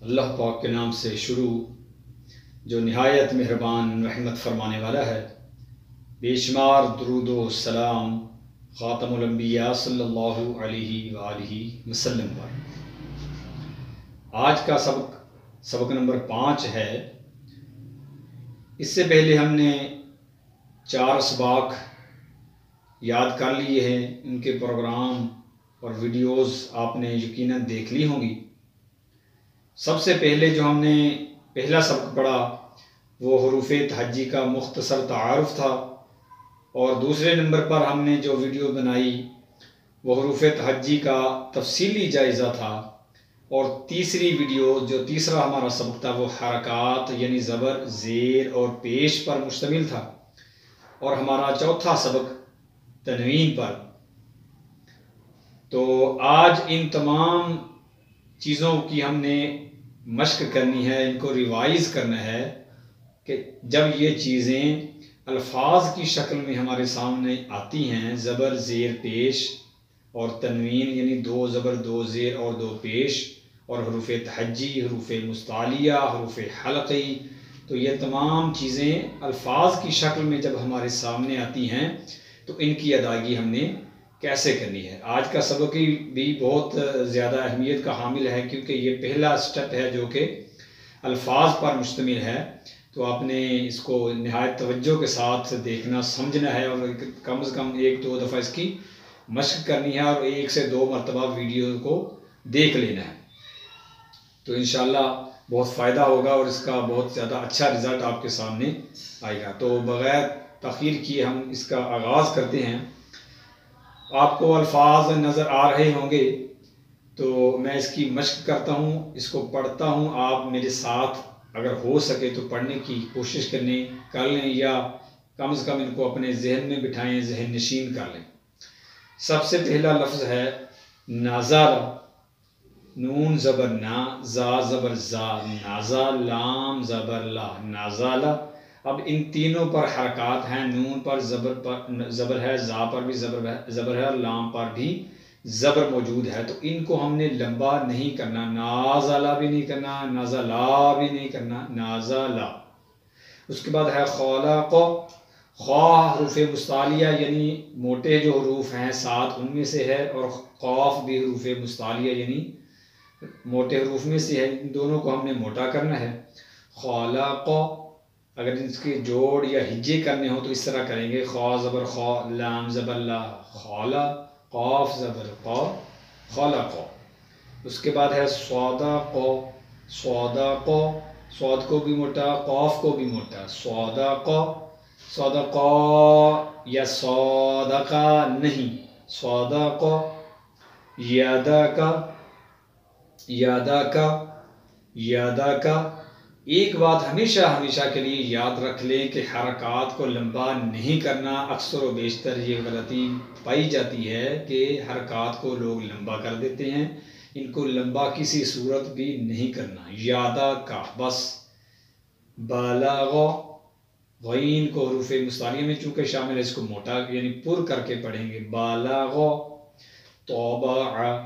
اللہ پاک کے نام سے شروع جو نہایت مہربان رحمت فرمانے والا ہے۔ بے شمار درود و سلام خاتم الانبیاء صلی اللہ علیہ وآلہ وسلم پر۔ آج کا سبق نمبر 5 ہے۔ اس سے پہلے ہم نے 4 اسباق یاد کر لیے ہیں، ان کے پروگرام اور ویڈیوز آپ نے یقیناً دیکھ لی ہوں گی۔ سب سے پہلے جو ہم نے پہلا سبق پڑھا وہ حروف تہجی کا مختصر تعارف تھا، اور دوسرے نمبر پر ہم نے جو ویڈیو بنائی وہ حروف تہجی کا تفصیلی جائزہ تھا، اور تیسری ویڈیو جو تیسرا ہمارا سبق تھا وہ حرکات یعنی زبر، زیر اور پیش پر مشتمل تھا، اور ہمارا چوتھا سبق تنوین پر۔ تو آج ان تمام چیزوں کی ہم نے مشق کرنی ہے، ان کو ریوائز کرنا ہے کہ جب یہ چیزیں الفاظ کی شکل میں ہمارے سامنے آتی ہیں، زبر، زیر، پیش اور تنوین یعنی 2 زبر 2 زیر اور 2 پیش، اور حروف تہجی، حروف مستعلیہ، حروف حلقی، تو یہ تمام چیزیں الفاظ کی شکل میں جب ہمارے سامنے آتی ہیں تو ان کی ادائیگی ہم نے کیسے کرنی ہے۔ آج کا سبق بھی بہت زیادہ اہمیت کا حامل ہے، کیونکہ یہ پہلا سٹیپ ہے جو کہ الفاظ پر مشتمل ہے، تو آپ نے اس کو نہایت توجہ کے ساتھ دیکھنا سمجھنا ہے، اور کم از کم 1-2 دفعہ اس کی مشق کرنی ہے، اور 1 سے 2 مرتبہ ویڈیو کو دیکھ لینا ہے، تو انشاءاللہ بہت فائدہ ہوگا اور اس کا بہت زیادہ اچھا رزلٹ آپ کے سامنے آئے گا۔ تو بغیر تاخیر کیے ہم اس کا آغاز کرتے ہیں۔ آپ کو الفاظ نظر آ رہے ہوں گے، تو میں اس کی مشق کرتا ہوں، اس کو پڑھتا ہوں، آپ میرے ساتھ اگر ہو سکے تو پڑھنے کی کوشش کر لیں، یا کم از کم ان کو اپنے ذہن میں بٹھائیں، ذہن نشین کر لیں۔ سب سے پہلا لفظ ہے نازالہ، نون زبر نا، زا زبر زا، نازا، لام زبر لا، نازالہ۔ اب ان تینوں پر حرکات ہیں، نون پر زبر ہے، زا پر بھی زبر ہے، اور لام پر بھی زبر موجود ہے، تو ان کو ہم نے لمبا نہیں کرنا، نازالہ بھی نہیں کرنا، نازالہ بھی نہیں کرنا، نازالہ۔ اس کے بعد ہے خالق، خا حروف مستعلیہ یعنی موٹے جو حروف ہیں 7 ان میں سے ہے، اور قاف بھی حروف مستعلیہ یعنی موٹے حروف میں سے ہے، ان دونوں کو ہم نے موٹا کرنا ہے۔ خالق، اگر اس کے جوڑ یا ہجے کرنے ہوں تو اس طرح کریں گے، خا زبر خا، لام زبر لا، خالا، قاف زبر قا، خالق۔ اس کے بعد ہے صادق، صادق، صاد کو بھی موٹا، قاف کو بھی موٹا، صادق، صادق یا صادقہ نہیں، صادق، یادک، یادک، یادک۔ ایک بات ہمیشہ کے لیے یاد رکھ لیں کہ حرکات کو لمبا نہیں کرنا۔ اکثر و بیشتر یہ غلطی پائی جاتی ہے کہ حرکات کو لوگ لمبا کر دیتے ہیں، ان کو لمبا کسی صورت بھی نہیں کرنا۔ یادہ کا بس۔ بالغ، غین کو حروف مستعلیہ میں چونکہ شامل ہے، اس کو موٹا یعنی پر کر کے پڑھیں گے، بالغ۔ طابع،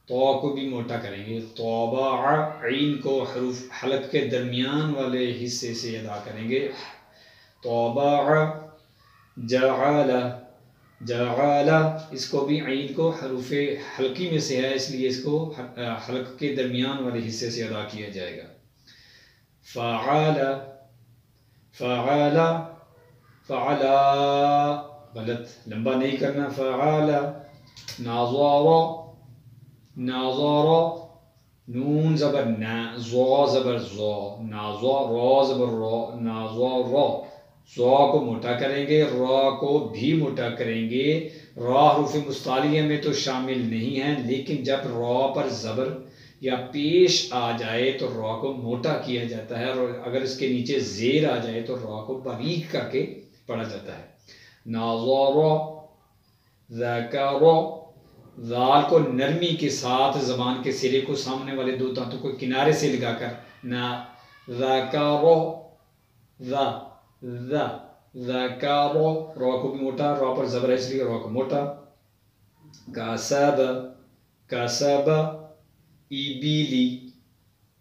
تو کو بھی موٹا کریں گے، طابع، عین کو حروف حلق کے درمیان والے حصے سے ادا کریں گے، طابع۔ جعل، جعل، اس کو بھی عین کو حروف حلقی میں سے ہے، اس لیے اس کو حلق کے درمیان والے حصے سے ادا کیا جائے گا۔ فعال، فعال، فعلا، غلط، لمبا نہیں کرنا، فعال۔ ناظر، ناظر، نون زبر نا، زو زبر زو، ناظر، را زبر را، ناظر، زو کو موٹا کریں گے، را کو بھی موٹا کریں گے۔ را حروف مستعلیہ میں تو شامل نہیں ہیں، لیکن جب را پر زبر یا پیش آ جائے تو را کو موٹا کیا جاتا ہے، اور اگر اس کے نیچے زیر آ جائے تو را کو باریک کر کے پڑھا جاتا ہے۔ ناظر، ذکر، ذال کو نرمی کے ساتھ زبان کے سرے کو سامنے والے 2 دانتوں کو کنارے سے لگا کر نا، ذکر، ذا، ذا، ذکر، را کو بھی موٹا، را پر زبر ہے اس لیے را کو موٹا۔ کسب، کسب، ایبیلی،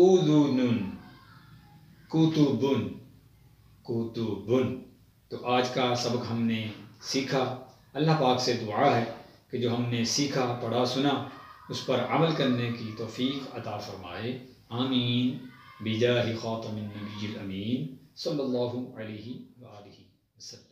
اذن کتبن کتبن۔ تو آج کا سبق ہم نے سیکھا، اللہ پاک سے دعا ہے کہ جو ہم نے سیکھا پڑھا سنا اس پر عمل کرنے کی توفیق عطا فرمائے، آمین بجاہ خاتم النبی الامین صلی اللہ علیہ وآلہ وسلم۔